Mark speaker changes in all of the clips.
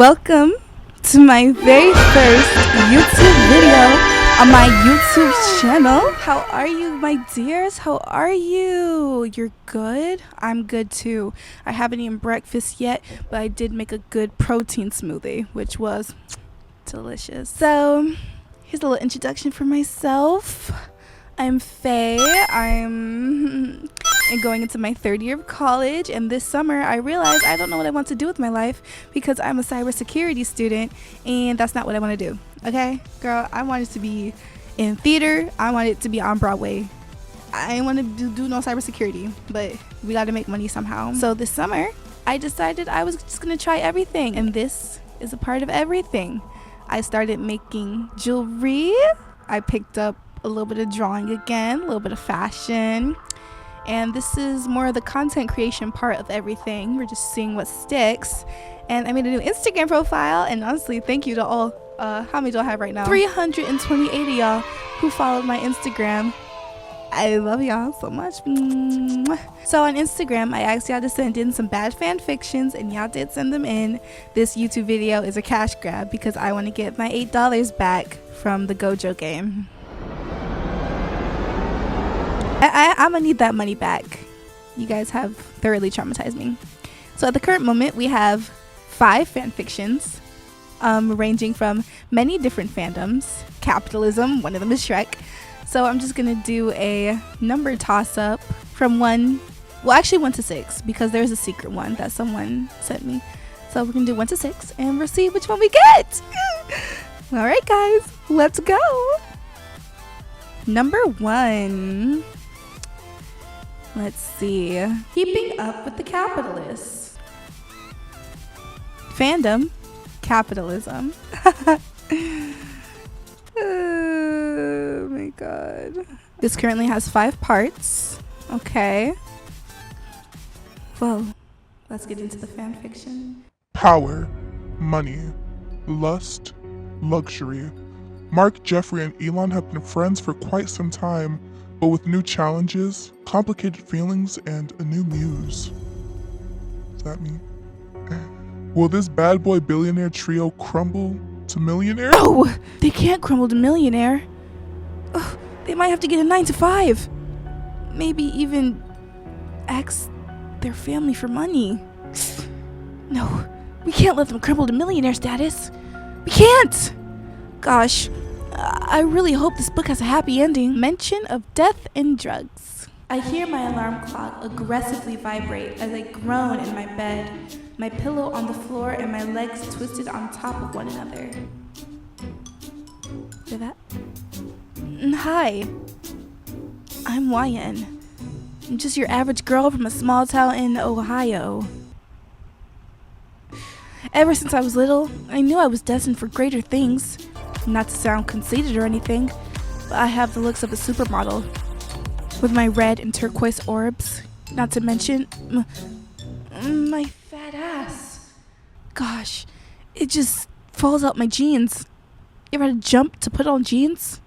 Speaker 1: Welcome to my very first YouTube video on my YouTube channel. How are you, my dears? How are you? You're good? I'm good too. I haven't eaten breakfast yet, but I did make a good protein smoothie, which was delicious. So here's a little introduction for myself. I'm Faye. I'm going into my third year of college, and this summer I realized I don't know what I want to do with my life because I'm a cybersecurity student, and that's not what I want to do. Okay, girl, I want it to be in theater. I want it to be on Broadway. I ain't want to do no cybersecurity, but we got to make money somehow. So this summer I decided I was just gonna try everything, and this is a part of everything. I started making jewelry. I picked up a little bit of drawing again, a little bit of fashion, and this is more of the content creation part of everything. We're just seeing what sticks. And I made a new Instagram profile, and honestly, thank you to all how many do I have right now? 328 of y'all who followed my Instagram. I love y'all so much. So on Instagram, I asked y'all to send in some bad fan fictions, and y'all did send them in. This YouTube video is a cash grab because I want to get my $8 back from the Gojo game. I'm gonna need that money back. You guys have thoroughly traumatized me. So at the current moment, we have 5 fanfictions, ranging from many different fandoms. Capitalism, one of them is Shrek. So I'm just gonna do a number toss up from 1 to 6, because there's a secret one that someone sent me. So we're gonna do 1 to 6, and we'll see which one we get. All right, guys, let's go. Number 1. Let's see. Keeping up with the capitalists. Fandom, capitalism. Oh my god. This currently has 5 parts. Okay. Well, let's get into the fan fiction.
Speaker 2: Power, money, lust, luxury. Mark, Jeffrey, and Elon have been friends for quite some time, but with new challenges, complicated feelings, and a new muse. Is that me? Will this bad boy billionaire trio crumble to millionaire?
Speaker 1: Oh, they can't crumble to millionaire. Ugh, they might have to get a 9 to 5. Maybe even ask their family for money. No, we can't let them crumble to millionaire status. We can't! Gosh, I really hope this book has a happy ending. Mention of death and drugs. I hear my alarm clock aggressively vibrate as I groan in my bed, my pillow on the floor and my legs twisted on top of one another. Hear that? Hi, I'm YN. I'm just your average girl from a small town in Ohio. Ever since I was little, I knew I was destined for greater things. Not to sound conceited or anything, but I have the looks of a supermodel, with my red and turquoise orbs, not to mention my fat ass. Gosh, it just falls out my jeans. You ever had to jump to put on jeans?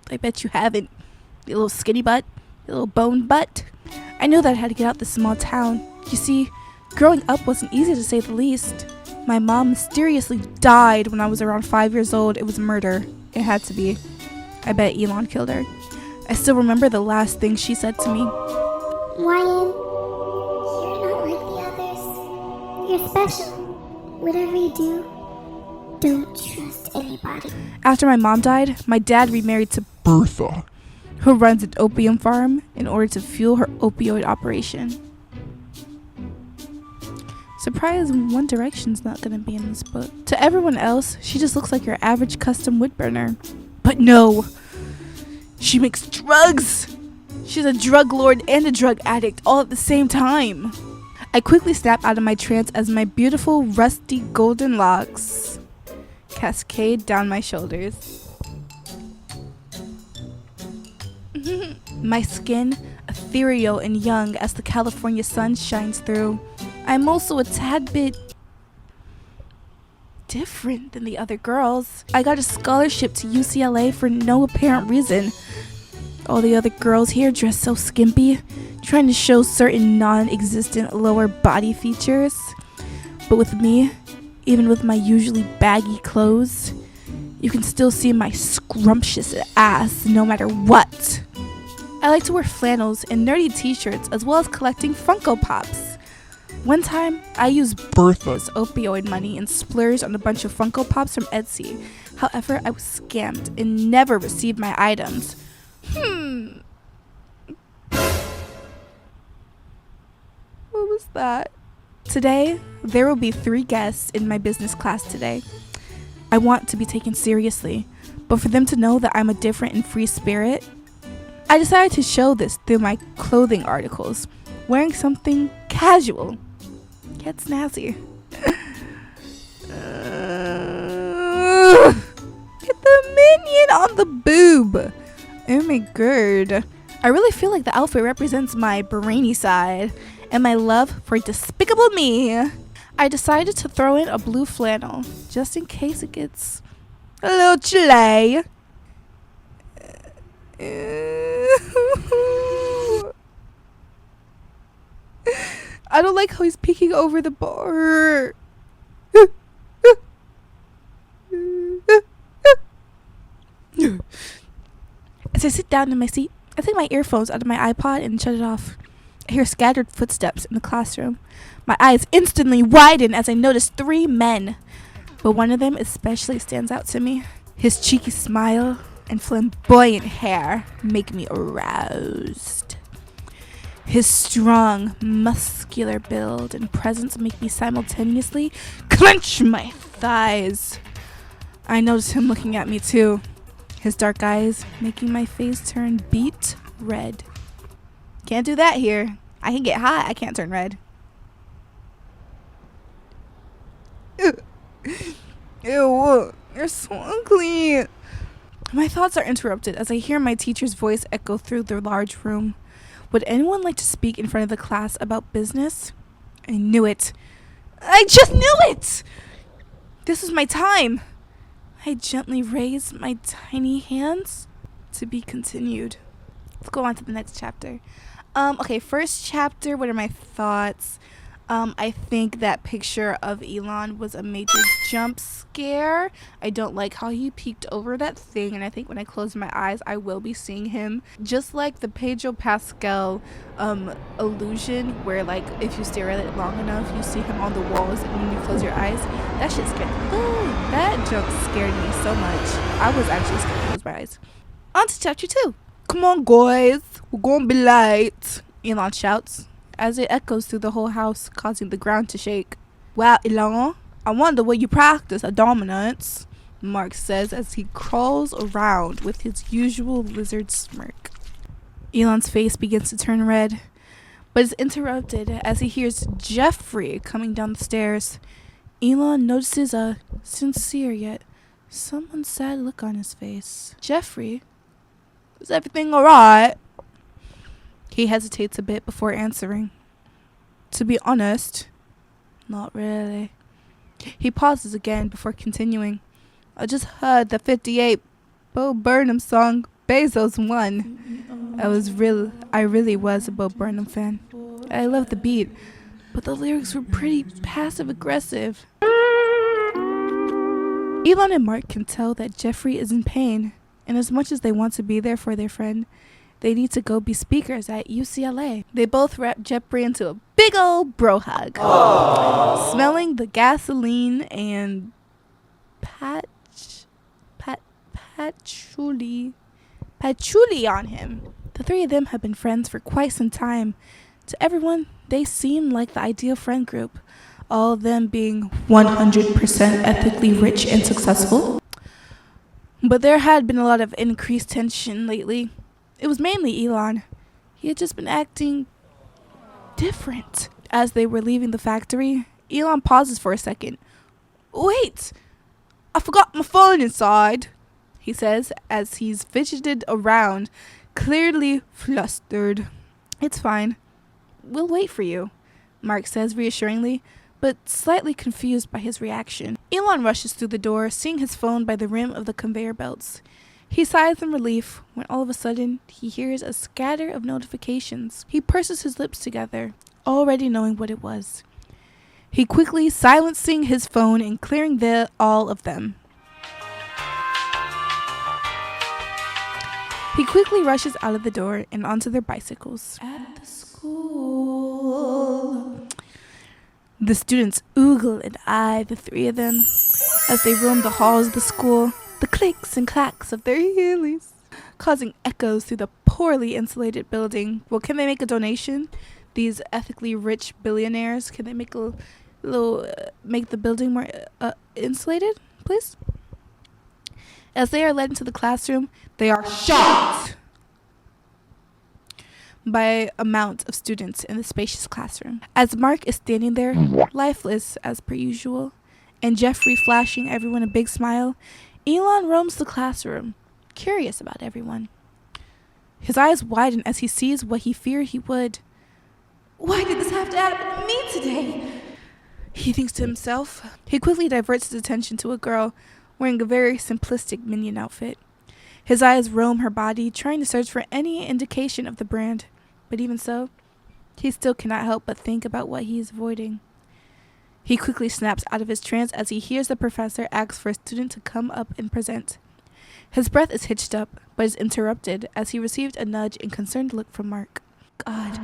Speaker 1: I bet you haven't. You little skinny butt, you little bone butt. I knew that I had to get out this small town. You see, growing up wasn't easy to say the least. My mom mysteriously died when I was around 5 years old. It was murder. It had to be. I bet Elon killed her. I still remember the last thing she said to me.
Speaker 3: Ryan, you're not like the others. You're special. Whatever you do, don't trust anybody.
Speaker 1: After my mom died, my dad remarried to
Speaker 2: Bertha,
Speaker 1: who runs an opium farm in order to fuel her opioid operation. Surprise, One Direction's not gonna be in this book. To everyone else, she just looks like your average custom wood burner. But no! She makes drugs! She's a drug lord and a drug addict all at the same time. I quickly snap out of my trance as my beautiful rusty golden locks cascade down my shoulders. My skin ethereal and young as the California sun shines through. I'm also a tad bit different than the other girls. I got a scholarship to UCLA for no apparent reason. All the other girls here dress so skimpy, trying to show certain non-existent lower body features. But with me, Even with my usually baggy clothes, you can still see my scrumptious ass no matter what. I like to wear flannels and nerdy t-shirts as well as collecting Funko Pops. One time, I used
Speaker 2: Bertha,
Speaker 1: opioid money and splurged on a bunch of Funko Pops from Etsy. However, I was scammed and never received my items. What was that? Today, there will be 3 guests in my business class today. I want to be taken seriously, but for them to know that I'm a different and free spirit, I decided to show this through my clothing articles, wearing something casual, yet snazzy. Get the minion on the boob. Oh my god. I really feel like the outfit represents my brainy side and my love for Despicable Me. I decided to throw in a blue flannel just in case it gets a little chilly. I don't like how he's peeking over the bar. As I sit down in my seat, I take my earphones out of my iPod and shut it off. I hear scattered footsteps in the classroom. My eyes instantly widen as I notice 3 men, but one of them especially stands out to me. His cheeky smile and flamboyant hair make me aroused. His strong, muscular build and presence make me simultaneously clench my thighs. I notice him looking at me too, his dark eyes making my face turn beet red. Can't do that here. I can get hot, I can't turn red. Ew, you're so ugly. My thoughts are interrupted as I hear my teacher's voice echo through the large room. Would anyone like to speak in front of the class about business? I knew it. I just knew it! This was my time. I gently raised my tiny hands. To be continued. Let's go on to the next chapter. Okay, first chapter, what are my thoughts? I think that picture of Elon was a major jump scare. I don't like how he peeked over that thing, and I think when I close my eyes, I will be seeing him. Just like the Pedro Pascal illusion, where like if you stare at it long enough, you see him on the walls, and when you close your eyes, that shit scared me. That jump scared me so much. I was actually scared to close my eyes. On to chapter 2. Come on, guys, we're gonna be late, Elon shouts, as it echoes through the whole house, causing the ground to shake. Wow, Elon, I wonder where you practice a dominance, Mark says as he crawls around with his usual lizard smirk. Elon's face begins to turn red, but is interrupted as he hears Jeffrey coming down the stairs. Elon notices a sincere yet somewhat sad look on his face. Jeffrey, is everything alright? He hesitates a bit before answering. To be honest, not really. He pauses again before continuing. I just heard the 58 Bo Burnham song, Bezos won. I really was a Bo Burnham fan. I love the beat, but the lyrics were pretty passive aggressive. Elon and Mark can tell that Jeffrey is in pain, and as much as they want to be there for their friend, they need to go be speakers at UCLA. They both wrap Jeffrey into a big old bro hug. Aww. Smelling the gasoline and patchouli on him. The 3 of them have been friends for quite some time. To everyone, they seem like the ideal friend group, all of them being 100% ethically rich and successful. But there had been a lot of increased tension lately. It was mainly Elon. He had just been acting different. As they were leaving the factory, Elon pauses for a second. Wait! I forgot my phone inside, he says as he's fidgeted around, clearly flustered. It's fine. We'll wait for you, Mark says reassuringly, but slightly confused by his reaction. Elon rushes through the door, seeing his phone by the rim of the conveyor belts. He sighs in relief when all of a sudden he hears a scatter of notifications. He purses his lips together, already knowing what it was. he quickly silencing his phone and clearing all of them. He quickly rushes out of the door and onto their bicycles. At the school, the students oogle and eye the three of them as they roam the halls of the school, the clicks and clacks of their heelys causing echoes through the poorly insulated building. Well, can they make a donation? These ethically rich billionaires, can they make a little, make the building more insulated, please? As they are led into the classroom, they are shocked by amount of students in the spacious classroom. As Mark is standing there, lifeless as per usual, and Jeffrey flashing everyone a big smile, Elon roams the classroom, curious about everyone. His eyes widen as he sees what he feared he would. Why did this have to happen to me today? He thinks to himself. He quickly diverts his attention to a girl wearing a very simplistic minion outfit. His eyes roam her body, trying to search for any indication of the brand. But even so, he still cannot help but think about what he is avoiding. He quickly snaps out of his trance as he hears the professor ask for a student to come up and present. His breath is hitched up, but is interrupted as he received a nudge and concerned look from Mark. God,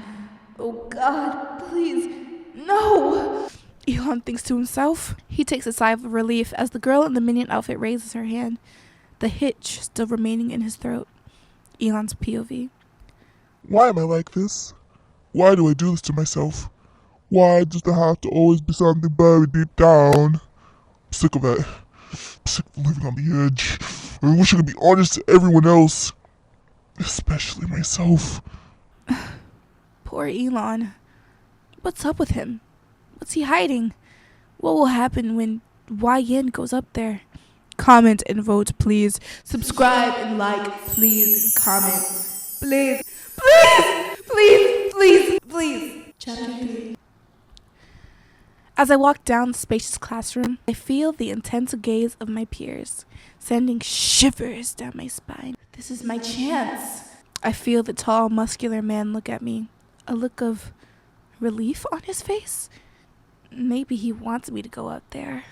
Speaker 1: oh God, please, no! Elon thinks to himself. He takes a sigh of relief as the girl in the minion outfit raises her hand, the hitch still remaining in his throat. Elon's POV.
Speaker 2: Why am I like this? Why do I do this to myself? Why does there have to always be something buried deep down? I'm sick of it. I'm sick of living on the edge. I wish I could be honest to everyone else, especially myself.
Speaker 1: Poor Elon. What's up with him? What's he hiding? What will happen when YN goes up there? Comment and vote, please. Subscribe and like, please, and comment. Please, please, please, please, please. Chapter 3. As I walk down the spacious classroom, I feel the intense gaze of my peers, sending shivers down my spine. This is my chance. I feel the tall, muscular man look at me, a look of relief on his face. Maybe he wants me to go up there.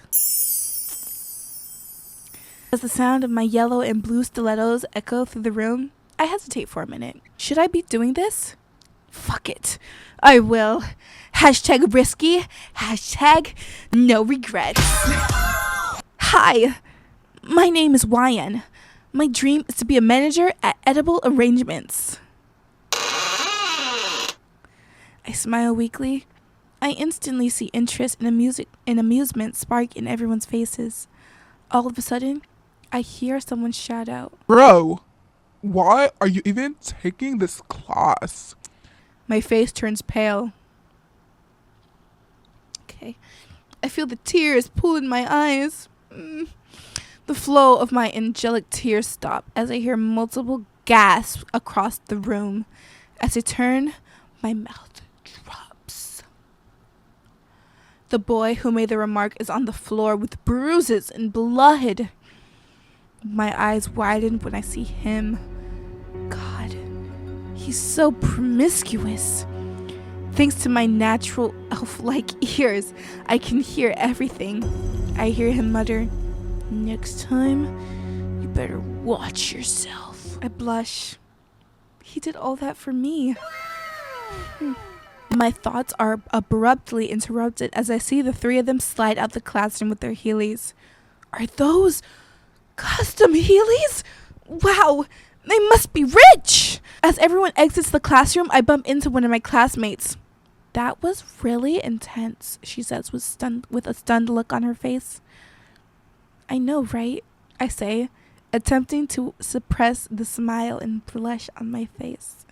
Speaker 1: As the sound of my yellow and blue stilettos echo through the room, I hesitate for a minute. Should I be doing this? Fuck it. I will. Hashtag risky. Hashtag no regrets. Hi. My name is YN. My dream is to be a manager at Edible Arrangements. I smile weakly. I instantly see interest and amusement spark in everyone's faces. All of a sudden, I hear someone shout out,
Speaker 2: Bro, why are you even taking this class?
Speaker 1: My face turns pale. Okay. I feel the tears pool in my eyes. The flow of my angelic tears stop as I hear multiple gasps across the room. As I turn, my mouth drops. The boy who made the remark is on the floor with bruises and blood. My eyes widen when I see him. God, he's so promiscuous. Thanks to my natural elf-like ears, I can hear everything. I hear him mutter, "Next time, you better watch yourself." I blush. He did all that for me. My thoughts are abruptly interrupted as I see the three of them slide out the classroom with their heelys. Are those custom heelys? Wow, they must be rich! As everyone exits the classroom, I bump into one of my classmates. That was really intense, she says with a stunned look on her face. I know, right? I say, attempting to suppress the smile and blush on my face.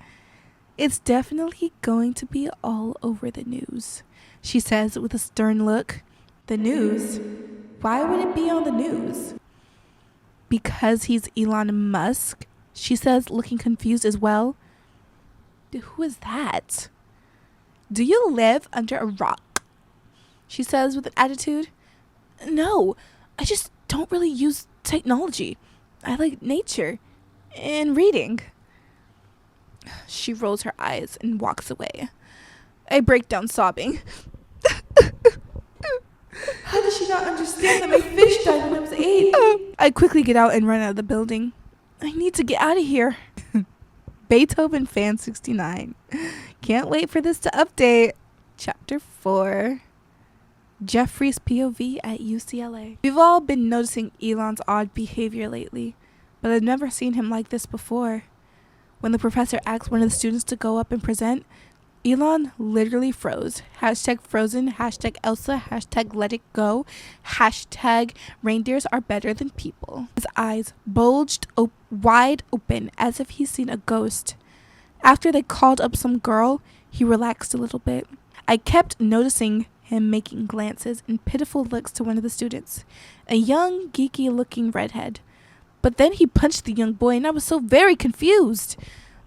Speaker 1: It's definitely going to be all over the news, she says with a stern look. The news? Why would it be on the news? Because he's Elon Musk, she says, looking confused as well. Who is that? Do you live under a rock? She says with an attitude. No, I just don't really use technology. I like nature and reading. She rolls her eyes and walks away. I break down sobbing. How does she not understand that my fish died when I was 8? I quickly get out and run out of the building. I need to get out of here. Beethoven Fan 69. Can't wait for this to update. Chapter 4. Jeffrey's POV at UCLA. We've all been noticing Elon's odd behavior lately, but I've never seen him like this before. When the professor asked one of the students to go up and present, Elon literally froze. Hashtag frozen, hashtag Elsa, hashtag let it go, hashtag reindeers are better than people. His eyes bulged wide open as if he's seen a ghost. After they called up some girl, he relaxed a little bit. I kept noticing him making glances and pitiful looks to one of the students, a young, geeky looking redhead. But then he punched the young boy and I was so very confused.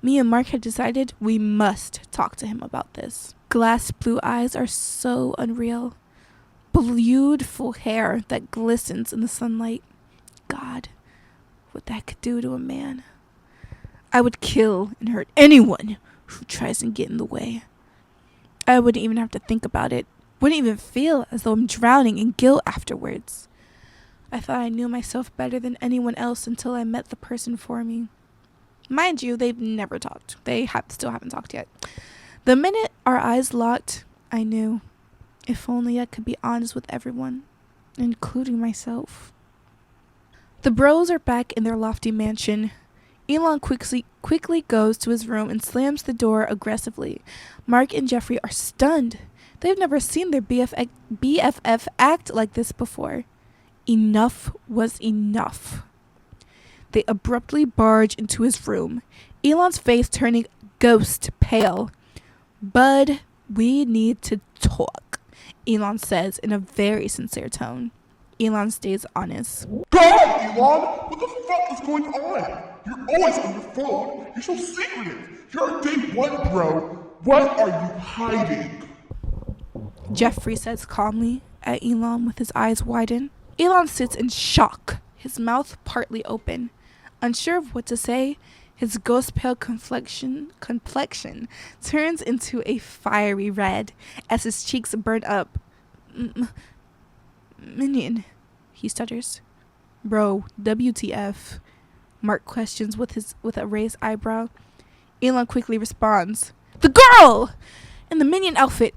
Speaker 1: Me and Mark had decided we must talk to him about this. Glass blue eyes are so unreal. Beautiful hair that glistens in the sunlight. God, what that could do to a man. I would kill and hurt anyone who tries and get in the way. I wouldn't even have to think about it. Wouldn't even feel as though I'm drowning in guilt afterwards. I thought I knew myself better than anyone else until I met the person for me. Mind you, they've never talked. They still haven't talked yet. The minute our eyes locked, I knew. If only I could be honest with everyone, including myself. The bros are back in their lofty mansion. Elon quickly goes to his room and slams the door aggressively. Mark and Jeffrey are stunned. They've never seen their BFF act like this before. Enough was enough. They abruptly barge into his room, Elon's face turning ghost pale. Bud, we need to talk, Elon says in a very sincere tone. Elon stays honest.
Speaker 2: Go ahead, Elon! What the fuck is going on? You're always on your phone. You're so secretive. You're day one, bro. What are you hiding?
Speaker 1: Jeffrey says calmly at Elon with his eyes widened. Elon sits in shock, his mouth partly open. Unsure of what to say, his ghost pale complexion turns into a fiery red as his cheeks burn up. Minion, he stutters. Bro, WTF? Mark questions with a raised eyebrow. Elon quickly responds. The girl! In the minion outfit.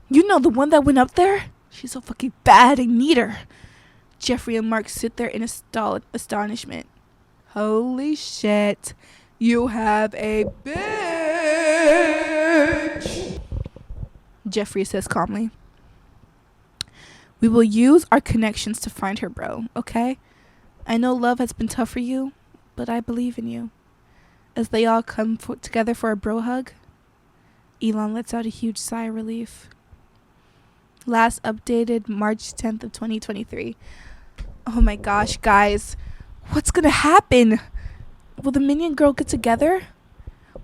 Speaker 1: You know, the one that went up there? She's so fucking bad, I need her. Jeffrey and Mark sit there in astonishment. Holy shit. You have a bitch! Jeffrey says calmly. We will use our connections to find her, bro, okay? I know love has been tough for you, but I believe in you. As they all come together for a bro hug, Elon lets out a huge sigh of relief. Last updated March 10th of 2023. Oh my gosh, guys. What's gonna happen? Will the minion girl get together?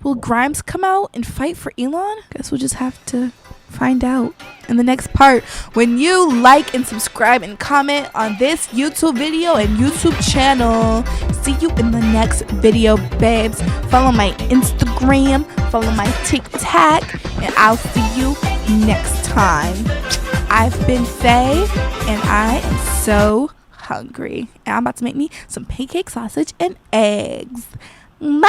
Speaker 1: Will Grimes come out and fight for Elon? Guess we'll just have to find out in the next part when you like and subscribe and comment on this YouTube video and YouTube channel. See you in the next video, babes. Follow my Instagram, follow my TikTok, and I'll see you next time. I've been Faye, and I am so hungry. And I'm about to make me some pancake sausage and eggs. Bye!